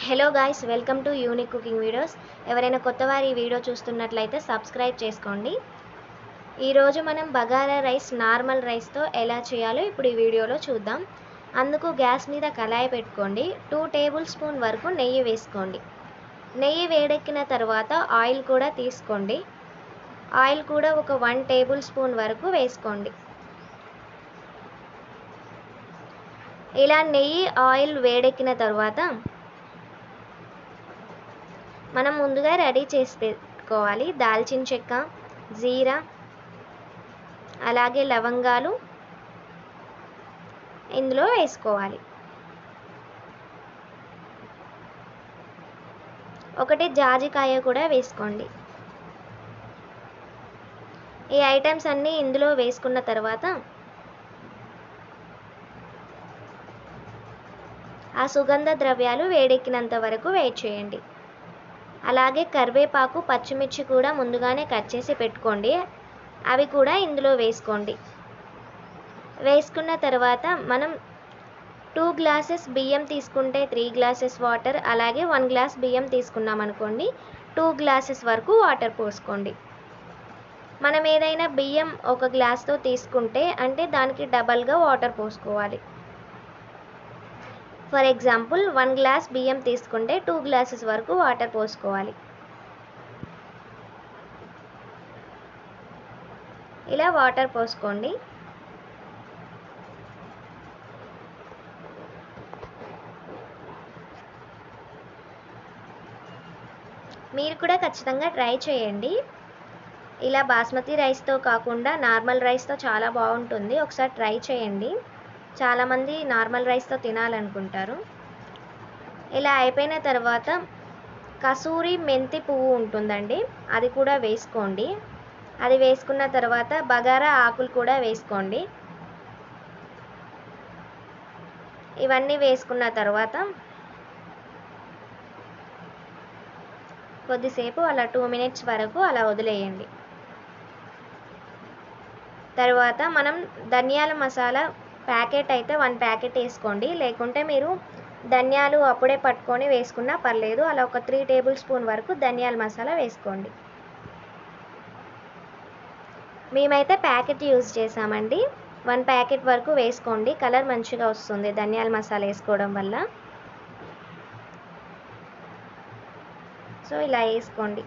Hello guys, welcome to unique cooking videos. ఎవరైనా కొత్త వారు ఈ వీడియో చూస్తున్నట్లయితే సబ్స్క్రైబ్ చేసుకోండి. ఈరోజు మనం బగారా రైస్ నార్మల్ రైస్తో ఎలా చేయాలో ఇప్పుడు ఈ వీడియోలో చూద్దాం. అందుకు గ్యాస్ మీద కళాయి పెట్టుకోండి. 2 టేబుల్ స్పూన్ వరకు నెయ్యి వేసుకోండి. నెయ్యి వేడెక్కిన తర్వాత ఆయిల్ కూడా తీసుకోండి. ఆయిల్ కూడా ఒక 1 టేబుల్ స్పూన్ వరకు వేసుకోండి. ఇలా నెయ్యి ఆయిల్ వేడెక్కిన తర్వాత మనం ముందుగా రెడీ చేసి పెట్టుకోవాలి. దాల్చిన చెక్క, జీరా, అలాగే లవంగాలు ఇందులో వేసుకోవాలి. ఒకటి జాజికాయ కూడా వేసుకోండి. ఈ ఐటమ్స్ అన్నీ ఇందులో వేసుకున్న తర్వాత ఆ సుగంధ ద్రవ్యాలు వేడెక్కినంత వరకు వెయిట్ చేయండి. అలాగే కరివేపాకు, పచ్చిమిర్చి కూడా ముందుగానే కట్ చేసి పెట్టుకోండి. అవి కూడా ఇందులో వేసుకోండి. వేసుకున్న తర్వాత మనం 2 గ్లాసెస్ బియ్యం తీసుకుంటే 3 గ్లాసెస్ వాటర్, అలాగే 1 గ్లాస్ బియ్యం తీసుకున్నాం అనుకోండి 2 గ్లాసెస్ వరకు వాటర్ పోసుకోండి. మనం ఏదైనా బియ్యం 1 గ్లాస్తో తీసుకుంటే అంటే దానికి డబల్గా వాటర్ పోసుకోవాలి. ఫర్ ఎగ్జాంపుల్ 1 గ్లాస్ బియ్యం తీసుకుంటే 2 గ్లాసెస్ వరకు వాటర్ పోసుకోవాలి. ఇలా వాటర్ పోసుకోండి. మీరు కూడా ఖచ్చితంగా ట్రై చేయండి. ఇలా బాస్మతి రైస్తో కాకుండా నార్మల్ రైస్తో చాలా బాగుంటుంది. ఒకసారి ట్రై చేయండి. చాలామంది నార్మల్ రైస్తో తినాలనుకుంటారు. ఇలా అయిపోయిన తర్వాత కసూరి మెంతి పువ్వు ఉంటుందండి, అది కూడా వేసుకోండి. అది వేసుకున్న తర్వాత బగారా ఆకులు కూడా వేసుకోండి. ఇవన్నీ వేసుకున్న తర్వాత కొద్దిసేపు అలా 2 మినిట్స్ వరకు అలా వదిలేయండి. తర్వాత మనం ధనియాల మసాలా ప్యాకెట్ అయితే 1 ప్యాకెట్ వేసుకోండి. లేకుంటే మీరు ధనియాలు అప్పుడే పట్టుకొని వేసుకున్నా పర్లేదు. అలా ఒక 3 టేబుల్ స్పూన్ వరకు ధనియాల మసాలా వేసుకోండి. మేమైతే ప్యాకెట్ యూజ్ చేసామండి. 1 ప్యాకెట్ వరకు వేసుకోండి. కలర్ మంచిగా వస్తుంది ధనియాల మసాలా వేసుకోవడం వల్ల. సో ఇలా వేసుకోండి.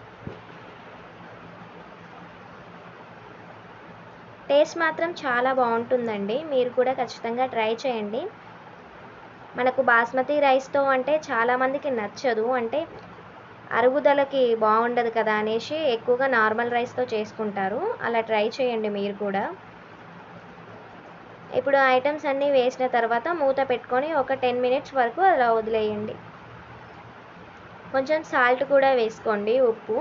టేస్ట్ మాత్రం చాలా బాగుంటుందండి. మీరు కూడా ఖచ్చితంగా ట్రై చేయండి. మనకు బాస్మతి రైస్తో అంటే చాలామందికి నచ్చదు, అంటే అరుగుదలకి బాగుండదు కదా అనేసి ఎక్కువగా నార్మల్ రైస్తో చేసుకుంటారు. అలా ట్రై చేయండి మీరు కూడా. ఇప్పుడు ఐటమ్స్ అన్నీ వేసిన తర్వాత మూత పెట్టుకొని ఒక 10 మినిట్స్ వరకు అలా వదిలేయండి. కొంచెం సాల్ట్ కూడా వేసుకోండి, ఉప్పు.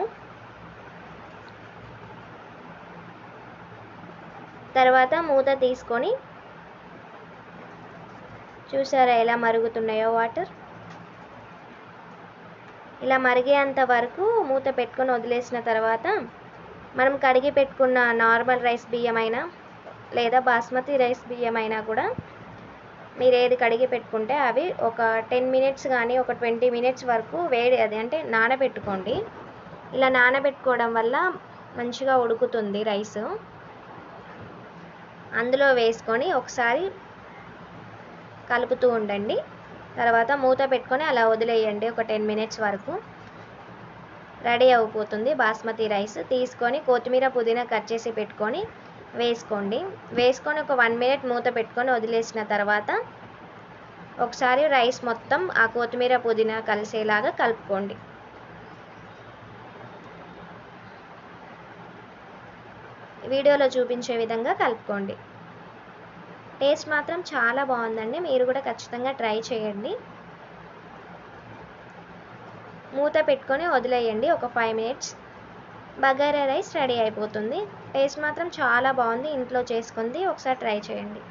తర్వాత మూత తీసుకొని చూసారా ఎలా మరుగుతున్నాయో వాటర్. ఇలా మరిగేంత వరకు మూత పెట్టుకొని వదిలేసిన తర్వాత మనం కడిగి పెట్టుకున్న నార్మల్ రైస్ బియ్యమైనా లేదా బాస్మతి రైస్ బియ్యమైనా కూడా మీరు ఏది కడిగి పెట్టుకుంటే అవి ఒక 10 మినిట్స్ కానీ ఒక 20 మినిట్స్ వరకు వేడి అది అంటే నానబెట్టుకోండి. ఇలా నానబెట్టుకోవడం వల్ల మంచిగా ఉడుకుతుంది రైస్. అందులో వేసుకొని ఒకసారి కలుపుతూ ఉండండి. తర్వాత మూత పెట్టుకొని అలా వదిలేయండి ఒక 10 మినిట్స్ వరకు. రెడీ అయిపోతుంది బాస్మతి రైస్. తీసుకొని కొత్తిమీర, పుదీనా కట్ చేసి పెట్టుకొని వేసుకోండి. వేసుకొని ఒక 1 మినిట్ మూత పెట్టుకొని వదిలేసిన తర్వాత ఒకసారి రైస్ మొత్తం ఆ కొత్తిమీర, పుదీనా కలిసేలాగా కలుపుకోండి. వీడియోలో చూపించే విధంగా కలుపుకోండి. టేస్ట్ మాత్రం చాలా బాగుందండి. మీరు కూడా ఖచ్చితంగా ట్రై చేయండి. మూత పెట్టుకొని వదిలేయండి ఒక 5 మినిట్స్. బగారా రైస్ రెడీ అయిపోతుంది. టేస్ట్ మాత్రం చాలా బాగుంది. ఇంట్లో చేసుకుంది ఒకసారి ట్రై చేయండి.